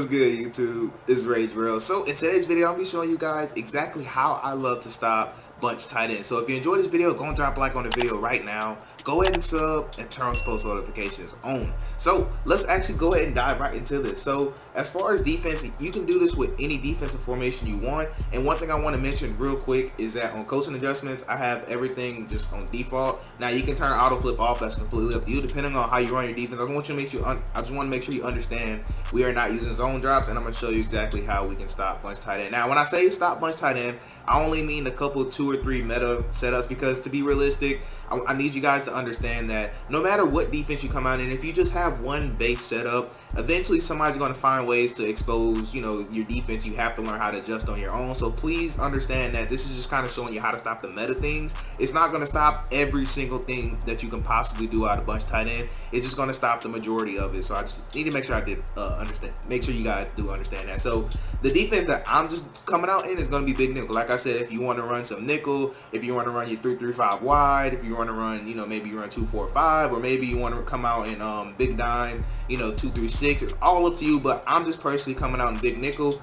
good, YouTube? It's Rage Real. So in today's video, I'll be showing you guys exactly how I love to stop bunch tight ends. So if you enjoyed this video, go and drop a like on the video right now. Go ahead and sub and turn on post notifications on. So let's actually go ahead and dive right into this. So as far as defense, you can do this with any defensive formation you want. And one thing I want to mention real quick is that on coaching adjustments, I have everything just on default. Now you can turn auto flip off. That's completely up to you, depending on how you run your defense. I just want to make sure you understand we are not using zone drops, and I'm going to show you exactly how we can stop bunch tight end. Now, when I say stop bunch tight end, I only mean a couple, 2 or 3 meta setups, because to be realistic, I need you guys to understand that no matter what defense you come out in, if you just have one base setup, eventually somebody's going to find ways to expose, your defense. You have to learn how to adjust on your own. So please understand that this is just kind of showing you how to stop the meta things. It's not going to stop every single thing that you can possibly do out of bunch tight end. It's just going to stop the majority of it. So I just need to make sure I did understand. Make sure you guys do understand that. So the defense that I'm just coming out in is going to be big nickel. Like I said, if you want to run some nickel, if you want to run your 3-3-5 wide, if you want to run, maybe you run 2-4-5, or maybe you want to come out in big dime, 2-3-6. It's all up to you, but I'm just personally coming out in big nickel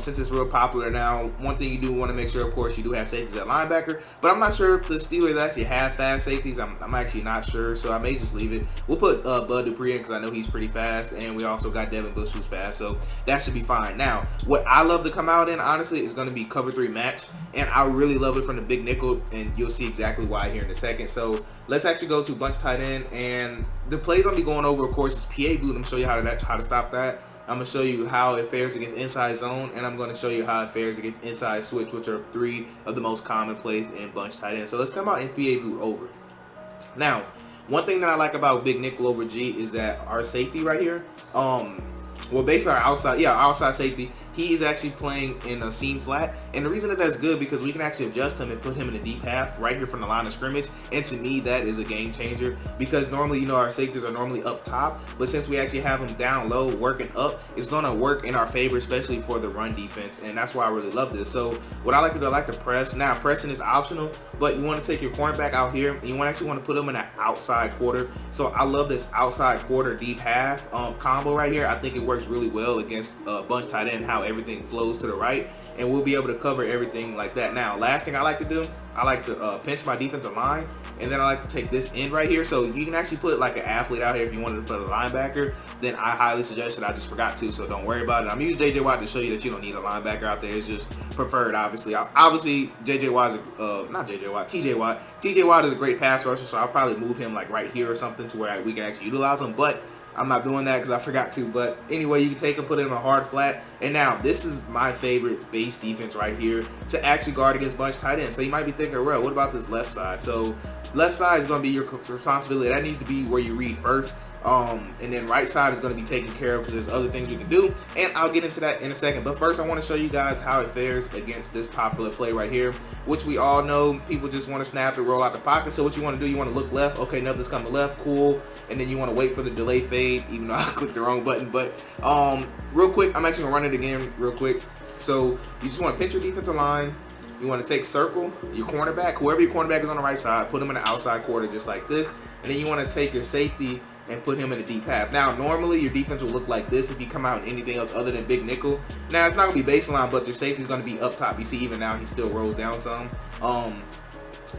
since it's real popular now. One thing you do want to make sure, of course, you do have safeties at linebacker, but I'm not sure if the Steelers actually have fast safeties. I'm actually not sure, so I may just leave it. We'll put Bud Dupree in because I know he's pretty fast, and we also got Devin Bush who's fast, so that should be fine. Now, what I love to come out in, honestly, is going to be cover 3 match, and I really love it from the big nickel, and you'll see exactly why here in a second. So let's actually go to bunch tight end, and the plays I'll be going over, of course, is PA boot. I'm going to show you how to stop that. I'm going to show you how it fares against inside zone, and I'm going to show you how it fares against inside switch, which are 3 of the most common plays in bunch tight end. So let's come out and PA boot over. Now, one thing that I like about big nickel over G is that our safety right here, well, basically our outside safety, he is actually playing in a seam flat, and the reason that that's good because we can actually adjust him and put him in a deep half right here from the line of scrimmage, and to me that is a game changer because normally our safeties are normally up top, but since we actually have him down low working up, it's going to work in our favor, especially for the run defense, and that's why I really love this. So what I like to do, I like to press. Now pressing is optional, but you want to take your cornerback out here and you actually want to put him in an outside quarter. So I love this outside quarter deep half combo right here. I think it works really well against bunch tight end, how everything flows to the right, and we'll be able to cover everything like that. Now, last thing I like to do, I like to pinch my defensive line, and then I like to take this end right here. So you can actually put like an athlete out here if you wanted to put a linebacker. Then I highly suggest it. I just forgot to, so don't worry about it. I'm using JJ Watt to show you that you don't need a linebacker out there. It's just preferred, obviously. Obviously, JJ Watt is TJ Watt. TJ Watt is a great pass rusher, so I'll probably move him like right here or something to where we can actually utilize him. But I'm not doing that because I forgot to. But anyway, you can take him, put it in a hard flat. And now, this is my favorite base defense right here to actually guard against bunch tight end. So you might be thinking, well, what about this left side? So left side is going to be your responsibility. That needs to be where you read first. And then right side is going to be taken care of because there's other things we can do, and I'll get into that in a second. But first I want to show you guys how it fares against this popular play right here, which we all know people just want to snap it, roll out the pocket. So what you want to do, you want to look left. Okay, nothing's coming left, cool. And then you want to wait for the delay fade, even though I clicked the wrong button. But real quick, I'm actually gonna run it again real quick. So you just want to pinch your defensive line. You want to take circle your cornerback, whoever your cornerback is on the right side, put him in the outside quarter just like this. And then you want to take your safety and put him in a deep half. Now, normally your defense will look like this if you come out in anything else other than big nickel. Now, it's not going to be baseline, but your safety is going to be up top. You see, even now, he still rolls down some.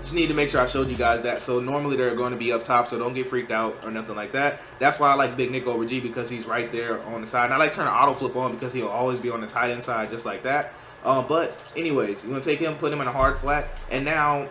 Just need to make sure I showed you guys that. So normally they're going to be up top, so don't get freaked out or nothing like that. That's why I like big nickel over G, because he's right there on the side. And I like turn the auto flip on because he'll always be on the tight end side just like that. But anyways, you're going to take him, put him in a hard flat, and now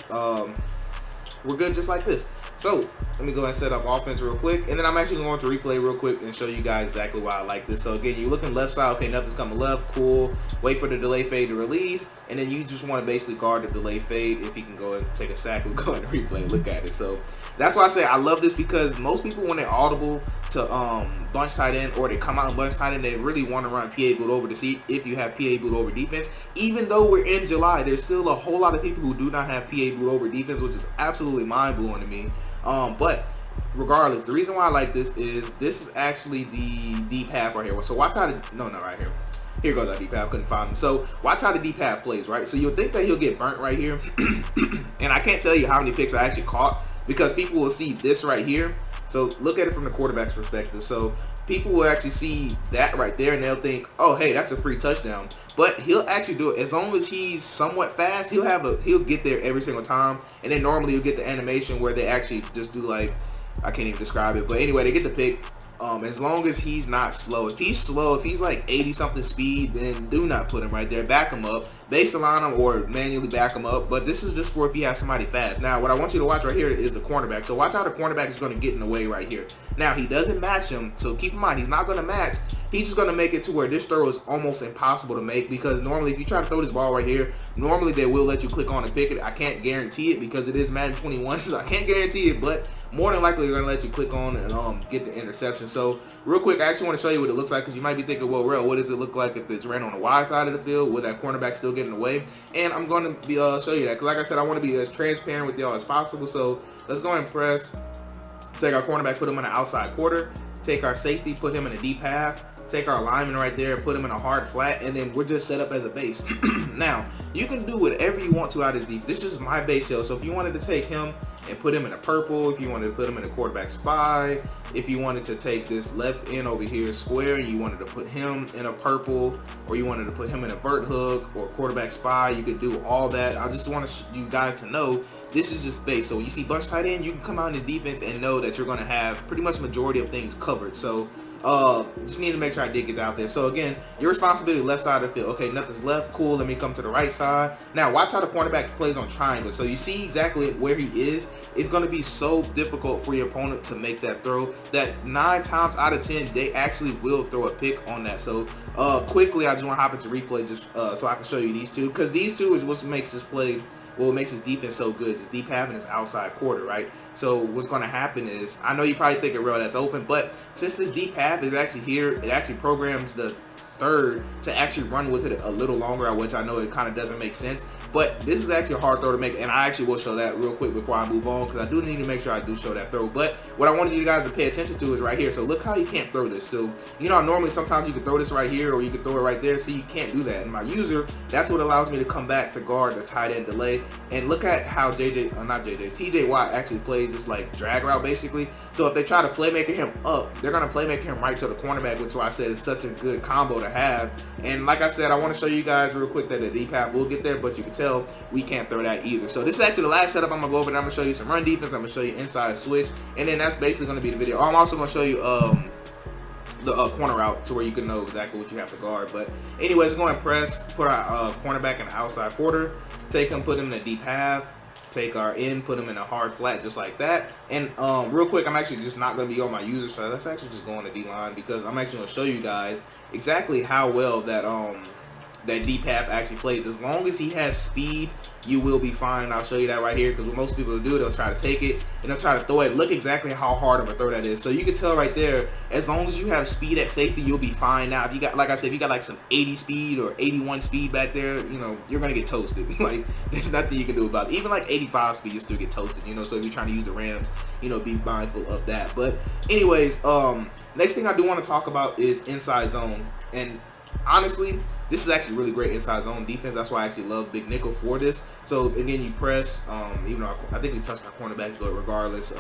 we're good just like this. So let me go ahead and set up offense real quick, and then I'm actually going to replay real quick and show you guys exactly why I like this. So again, you're looking left side, okay, nothing's coming left, cool. Wait for the delay fade to release, and then you just want to basically guard the delay fade. If he can go and take a sack, we'll go ahead and replay and look at it. So that's why I say I love this, because most people, when they're audible to bunch tight end, or they come out and bunch tight end, they really want to run PA boot over to see if you have PA boot over defense. Even though we're in July, there's still a whole lot of people who do not have PA boot over defense, which is absolutely mind-blowing to me. But regardless, the reason why I like this is actually the deep half right here. So watch how right here. Here goes our deep half. Couldn't find him. So watch how the deep half plays, right? So you'll think that he'll get burnt right here, and I can't tell you how many picks I actually caught, because people will see this right here, So look at it from the quarterback's perspective. So people will actually see that right there and they'll think, oh, hey, that's a free touchdown. But he'll actually do it as long as he's somewhat fast. He'll get there every single time. And then normally you'll get the animation where they actually just do, like, I can't even describe it, but anyway, they get the pick. As long as he's not slow. If he's slow, if he's like 80 something speed, then do not put him right there. Back him up, baseline him, or manually back him up. But this is just for if you have somebody fast. Now, what I want you to watch right here is the cornerback. So watch how the cornerback is going to get in the way right here. Now, he doesn't match him, so keep in mind, he's not going to match. He's just going to make it to where this throw is almost impossible to make, because normally if you try to throw this ball right here, normally they will let you click on and pick it. I can't guarantee it because it is Madden 21, so I can't guarantee it, but more than likely they're going to let you click on and get the interception. So real quick, I actually want to show you what it looks like, because you might be thinking, well, real, what does it look like if it's ran on the wide side of the field with that cornerback still getting away? And I'm going to be show you that, because like I said, I want to be as transparent with y'all as possible. So let's go and press, take our cornerback, put him in the outside quarter, take our safety, put him in a deep half, take our lineman right there, put him in a hard flat, and then we're just set up as a base. Now, you can do whatever you want to out of this deep. This is my base shell. So if you wanted to take him and put him in a purple, if you wanted to put him in a quarterback spy, if you wanted to take this left end over here square and you wanted to put him in a purple, or you wanted to put him in a vert hook or quarterback spy, you could do all that. I just want you guys to know this is just base. So when you see bunch tight end, you can come out in this defense and know that you're going to have pretty much majority of things covered. So just need to make sure I did get out there. So again, your responsibility left side of the field. Okay, nothing's left. Cool. Let me come to the right side. Now watch how the cornerback plays on triangle. So you see exactly where he is. It's going to be so difficult for your opponent to make that throw that 9 times out of 10 they actually will throw a pick on that. So quickly, I just want to hop into replay just so I can show you these two, because these two is what makes this play. What makes his defense so good is deep half and his outside quarter, right? So what's going to happen is, I know you probably think, real, that's open, but since this deep half is actually here, it actually programs the third to actually run with it a little longer, which I know it kind of doesn't make sense. But this is actually a hard throw to make, and I actually will show that real quick before I move on, because I do need to make sure I do show that throw. But what I wanted you guys to pay attention to is right here. So look how you can't throw this. So you know, normally sometimes you can throw this right here, or you can throw it right there. So you can't do that. And my user, that's what allows me to come back to guard the tight end delay. And look at how TJ Watt actually plays this like drag route basically. So if they try to playmaker him up, they're gonna playmaker him right to the cornerback, which is why I said it's such a good combo to have. And like I said, I want to show you guys real quick that the deep half will get there, but you can tell we can't throw that either. So this is actually the last setup I'm gonna go over, and I'm gonna show you some run defense. I'm gonna show you inside switch, and then that's basically gonna be the video. I'm also gonna show you the corner route to where you can know exactly what you have to guard. But anyways, go and press, put our cornerback in the outside quarter, take him, put him in a deep half, take our end, put him in a hard flat just like that. And real quick, I'm actually just not going to be on my user, so let's actually just go on the D-line, because I'm actually going to show you guys exactly how well that that deep half actually plays. As long as he has speed, you will be fine. And I'll show you that right here, because what most people do, they'll try to take it and they'll try to throw it. Look exactly how hard of a throw that is. So you can tell right there, as long as you have speed at safety, you'll be fine. Now if you got, like I said, if you got like some 80 speed or 81 speed back there, you know, you're gonna get toasted. Like there's nothing you can do about it. Even like 85 speed, you still get toasted, you know. So if you're trying to use the Rams, you know, be mindful of that. But anyways, next thing I do want to talk about is inside zone. And honestly, this is actually really great inside zone defense. That's why I actually love Big Nickel for this. So again, you press, even though I think we touched our cornerback, but regardless,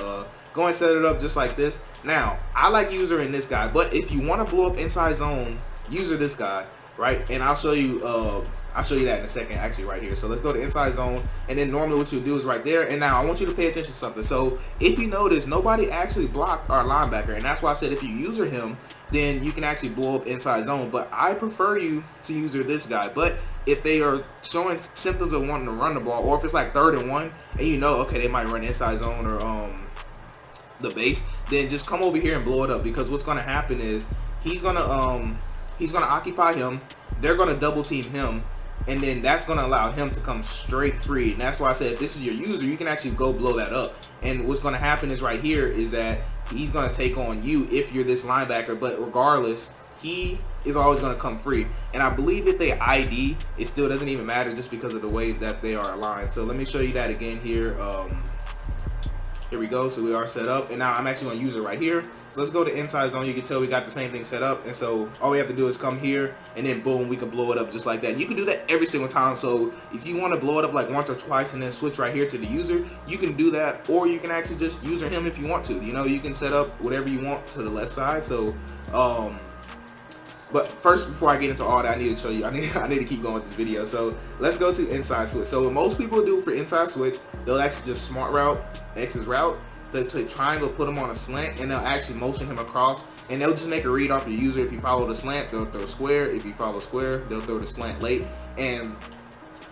go and set it up just like this. Now, I like user in this guy, but if you want to blow up inside zone, user this guy, right? And I'll show you that in a second, actually, right here. So let's go to inside zone, and then normally what you'll do is right there. And now I want you to pay attention to something. So if you notice, nobody actually blocked our linebacker, and that's why I said if you user him, then you can actually blow up inside zone. But I prefer you to user this guy. But if they are showing symptoms of wanting to run the ball, or if it's like 3rd and 1, and you know, okay, they might run inside zone or the base, then just come over here and blow it up, because what's going to happen is he's gonna occupy him, they're gonna double team him, and then that's gonna allow him to come straight free. And that's why I said if this is your user, you can actually go blow that up. And what's gonna happen is right here is that he's gonna take on you if you're this linebacker, but regardless, he is always gonna come free. And I believe if they ID, it still doesn't even matter, just because of the way that they are aligned. So let me show you that again here. Here we go. So we are set up, and now I'm actually gonna use it right here. So let's go to inside zone. You can tell we got the same thing set up, and so all we have to do is come here, and then boom, we can blow it up just like that. You can do that every single time. So if you want to blow it up like once or twice and then switch right here to the user, you can do that, or you can actually just user him if you want to. You know, you can set up whatever you want to the left side. So but first, before I get into all that, I need to show you, I need to keep going with this video. So let's go to inside switch. So what most people do for inside switch, they'll actually just smart route, X's route, to triangle, put him on a slant, and they'll actually motion him across, and they'll just make a read off the user. If you follow the slant, they'll throw square. If you follow square, they'll throw the slant late. And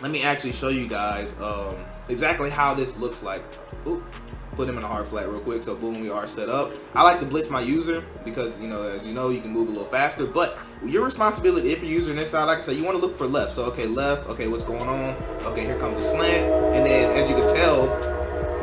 let me actually show you guys exactly how this looks like. Oop. Put him in a hard flat real quick. So boom, we are set up. I like to blitz my user because, you know, as you know, you can move a little faster, but your responsibility if you're using this side, like I said, you want to look for left. So okay, left, okay, what's going on? Okay, here comes the slant, and then as you can tell,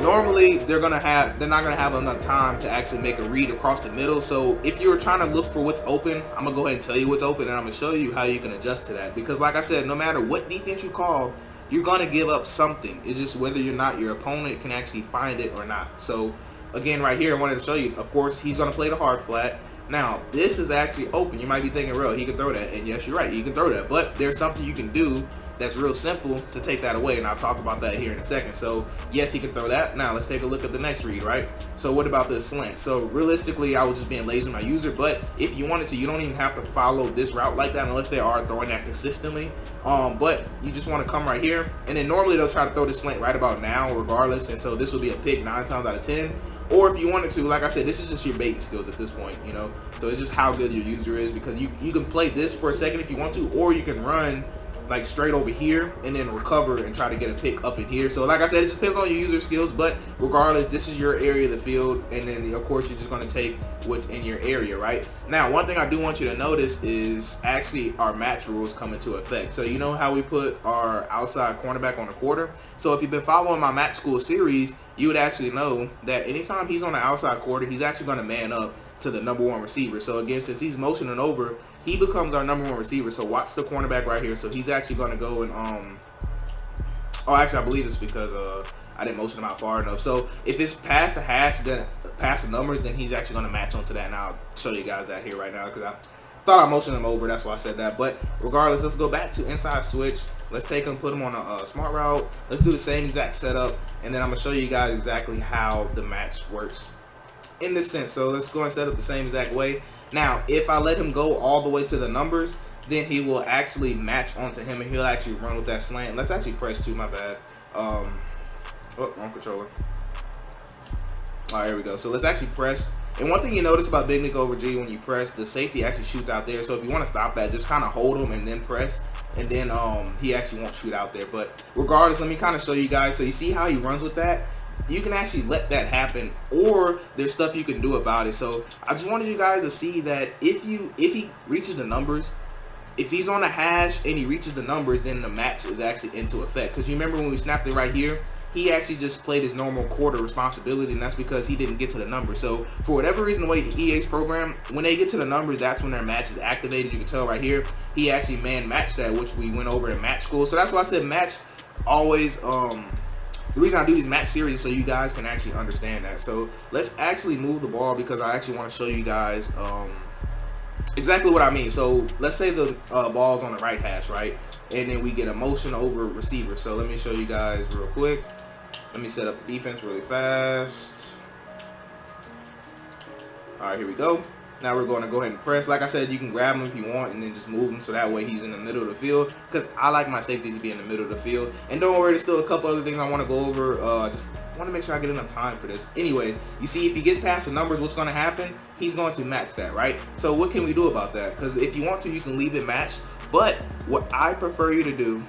normally they're not gonna have enough time to actually make a read across the middle. So if you're trying to look for what's open, I'm gonna go ahead and tell you what's open, and I'm gonna show you how you can adjust to that. Because like I said, no matter what defense you call, you're gonna give up something. It's just whether or not your opponent can actually find it or not. So again, right here, I wanted to show you, of course, he's gonna play the hard flat. Now, this is actually open. You might be thinking, real, he can throw that. And yes, you're right, he can throw that. But there's something you can do that's real simple to take that away, and I'll talk about that here in a second. So yes, he can throw that. Now let's take a look at the next read, right? So what about this slant? So realistically, I was just being lazy with my user, but if you wanted to, you don't even have to follow this route like that unless they are throwing that consistently. But you just want to come right here, and then normally they'll try to throw this slant right about now regardless, and so this will be a pick 9 times out of 10. Or if you wanted to, like I said, this is just your baiting skills at this point, you know? So it's just how good your user is, because you can play this for a second if you want to, or you can run like straight over here and then recover and try to get a pick up in here. So like I said, it just depends on your user skills, but regardless, this is your area of the field, and then of course you're just going to take what's in your area, right? Now, one thing I do want you to notice is actually our match rules come into effect. So you know how we put our outside cornerback on the quarter? So if you've been following my match school series, you would actually know that anytime he's on the outside quarter, he's actually going to man up to the #1 receiver. So again, since he's motioning over, he becomes our #1 receiver. So watch the cornerback right here. So he's actually going to go and oh, actually I believe it's because I didn't motion him out far enough. So if it's past the hash, then past the numbers, then he's actually going to match onto that. And I'll show you guys that here right now, because I thought I motioned him over. That's why I said that. But regardless, let's go back to inside switch. Let's take him, put him on a smart route. Let's do the same exact setup, and then I'm gonna show you guys exactly how the match works in this sense. So let's go and set up the same exact way. Now, if I let him go all the way to the numbers, then he will actually match onto him, and he'll actually run with that slant. Let's actually press 2, my bad. Oh, wrong controller. All right, here we go. So let's actually press. And one thing you notice about Big Nick over G, when you press, the safety actually shoots out there. So if you want to stop that, just kind of hold him and then press, and then he actually won't shoot out there. But regardless, let me kind of show you guys. So you see how he runs with that? You can actually let that happen, or there's stuff you can do about it. So I just wanted you guys to see that if he reaches the numbers, if he's on a hash and he reaches the numbers, then the match is actually into effect. Because you remember when we snapped it right here, he actually just played his normal quarter responsibility, and that's because he didn't get to the numbers. So for whatever reason, the way EA's program, when they get to the numbers, that's when their match is activated. You can tell right here, he actually man-matched that, which we went over in match school. So that's why I said match always, the reason I do these match series is so you guys can actually understand that. So let's actually move the ball, because I actually want to show you guys exactly what I mean. So let's say the ball's on the right hash, right? And then we get a motion over receiver. So let me show you guys real quick. Let me set up the defense really fast. All right, here we go. Now we're going to go ahead and press. Like I said, you can grab him if you want and then just move him so that way he's in the middle of the field, because I like my safeties to be in the middle of the field. And don't worry, there's still a couple other things I want to go over. Just want to make sure I get enough time for this. Anyways, you see, if he gets past the numbers, what's going to happen? He's going to match that, right? So what can we do about that? Because if you want to, you can leave it matched. But what I prefer you to do,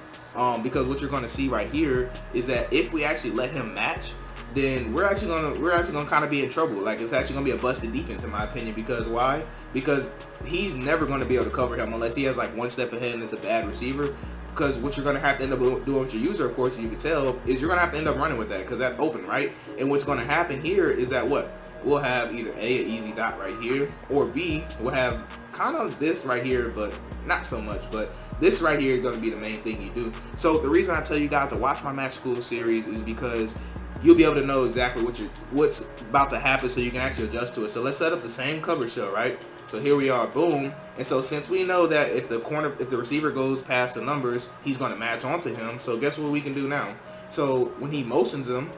because what you're going to see right here is that if we actually let him match, then we're actually gonna kind of be in trouble. Like, it's actually gonna be a busted defense in my opinion. Because why? Because he's never gonna be able to cover him unless he has like one step ahead and it's a bad receiver. Because what you're gonna have to end up doing with your user, of course, as you can tell, is you're gonna have to end up running with that, because that's open, right? And what's gonna happen here is that we'll have either A, an easy dot right here, or B, we'll have kind of this right here, but not so much. But this right here is going to be the main thing you do. So the reason I tell you guys to watch my match school series is because you'll be able to know exactly what's about to happen, so you can actually adjust to it. So let's set up the same cover shell, right? So here we are, boom. And so since we know that if the receiver goes past the numbers, he's going to match onto him. So guess what we can do now? So when he motions him,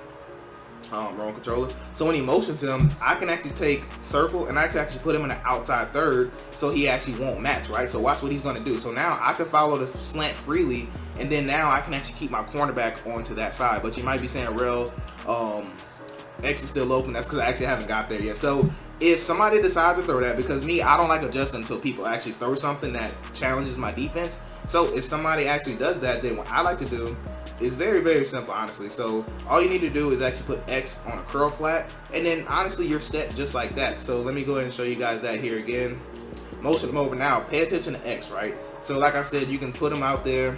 wrong controller. So when he motions him, I can actually take circle and I can actually put him in the outside third, so he actually won't match, right? So watch what he's going to do. So now I can follow the slant freely, and then now I can actually keep my cornerback onto that side. But you might be saying, Rel, X is still open. That's because I actually haven't got there yet. So if somebody decides to throw that, because me, I don't like adjusting until people actually throw something that challenges my defense. So if somebody actually does that, then what I like to do is very, very simple, honestly. So all you need to do is actually put X on a curl flat, and then honestly you're set just like that. So let me go ahead and show you guys that here again. Motion them over now. Pay attention to X, right? So like I said, you can put them out there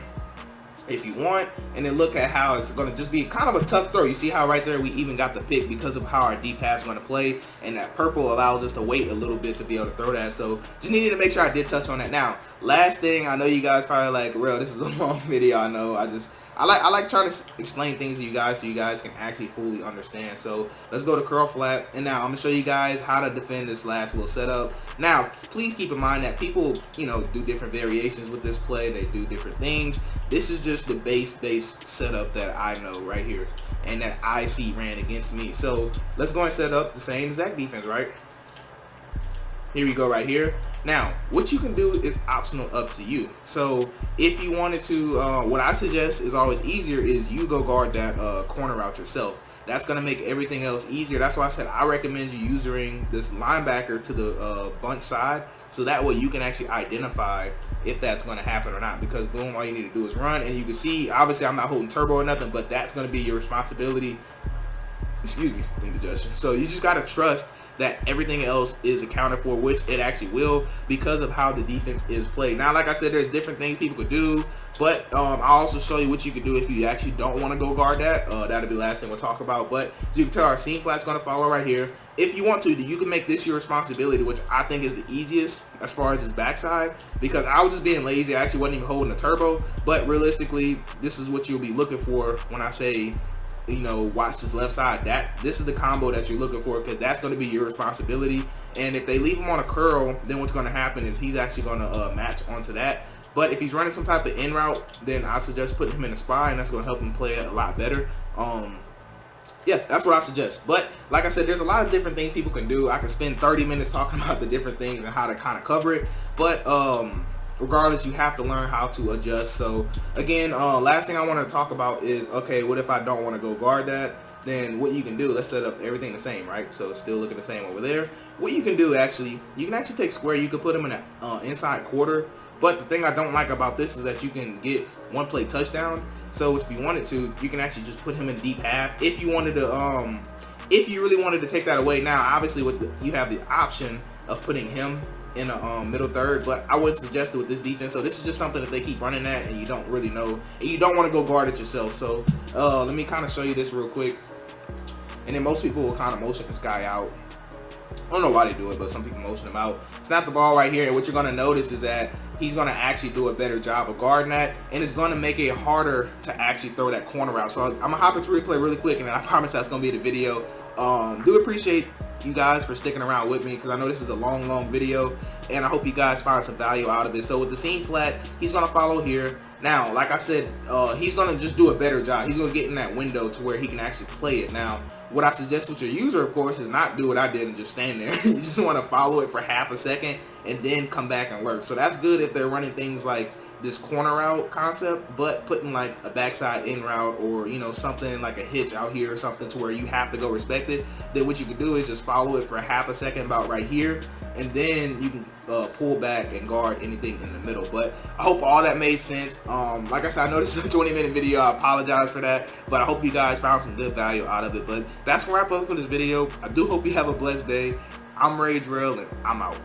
if you want, and then look at how it's going to just be kind of a tough throw. You see how right there we even got the pick because of how our deep pass is going to play, and that purple allows us to wait a little bit to be able to throw that. So just needed to make sure I did touch on that. Now, last thing, I know you guys probably like, Real, this is a long video. I know. I like trying to explain things to you guys so you guys can actually fully understand. So let's go to curl flat, and now I'm gonna show you guys how to defend this last little setup. Now, please keep in mind that people, you know, do different variations with this play. They do different things. This is just the base setup that I know right here, and that I see ran against me. So let's go and set up the same exact defense, right? Here we go right here. Now, what you can do is optional up to you. So if you wanted to, what I suggest is always easier is you go guard that corner route yourself. That's going to make everything else easier. That's why I said I recommend you using this linebacker to the bunch side, so that way you can actually identify if that's going to happen or not. Because boom, all you need to do is run, and you can see, obviously I'm not holding turbo or nothing, but that's going to be your responsibility. Excuse me, indigestion. So you just got to trust that everything else is accounted for, which it actually will, because of how the defense is played. Now, like I said, there's different things people could do, but I'll also show you what you could do if you actually don't want to go guard that. That'll be the last thing we'll talk about. But as you can tell, our seam flat's going to follow right here. If you want to, you can make this your responsibility, which I think is the easiest as far as his backside, because I was just being lazy. I actually wasn't even holding the turbo, but realistically, this is what you'll be looking for when I say, you know, watch this left side. This is the combo that you're looking for, because that's going to be your responsibility. And if they leave him on a curl, then what's going to happen is he's actually going to match onto that. But if he's running some type of in route, then I suggest putting him in a spy, and that's going to help him play it a lot better. Yeah, that's what I suggest. But like I said, there's a lot of different things people can do. I could spend 30 minutes talking about the different things and how to kind of cover it, but regardless, you have to learn how to adjust. So again, last thing I want to talk about is, okay, what if I don't want to go guard that? Then what you can do, let's set up everything the same, right? So it's still looking the same over there. What you can do, actually, you can actually take square. You can put them in an inside quarter. But the thing I don't like about this is that you can get one play touchdown. So if you wanted to, you can actually just put him in deep half. If you wanted to, if you really wanted to take that away, now obviously you have the option of putting him in a middle third, but I wouldn't suggest it with this defense. So this is just something that they keep running at, and you don't really know, and you don't want to go guard it yourself. So let me kind of show you this real quick, and then most people will kind of motion this guy out. I don't know why they do it, but some people motion him out. Snap the ball right here, and what you're going to notice is that he's going to actually do a better job of guarding that, and it's going to make it harder to actually throw that corner out. So I'm going to hop into replay really quick, and then I promise that's going to be the video. Do appreciate you guys for sticking around with me, because I know this is a long video, and I hope you guys find some value out of it. So with the seam flat, he's going to follow here. Now, like I said, he's going to just do a better job. He's going to get in that window to where he can actually play it. Now, what I suggest with your user, of course, is not do what I did and just stand there. You just want to follow it for half a second and then come back and lurk. So that's good if they're running things like this corner route concept, but putting like a backside in route, or you know, something like a hitch out here or something to where you have to go respect it, then what you can do is just follow it for half a second about right here, and then you can pull back and guard anything in the middle. But I hope all that made sense. Like I said, I know this is a 20-minute video. I apologize for that, but I hope you guys found some good value out of it. But that's gonna wrap up for this video. I do hope you have a blessed day. I'm Rage Real, and I'm out.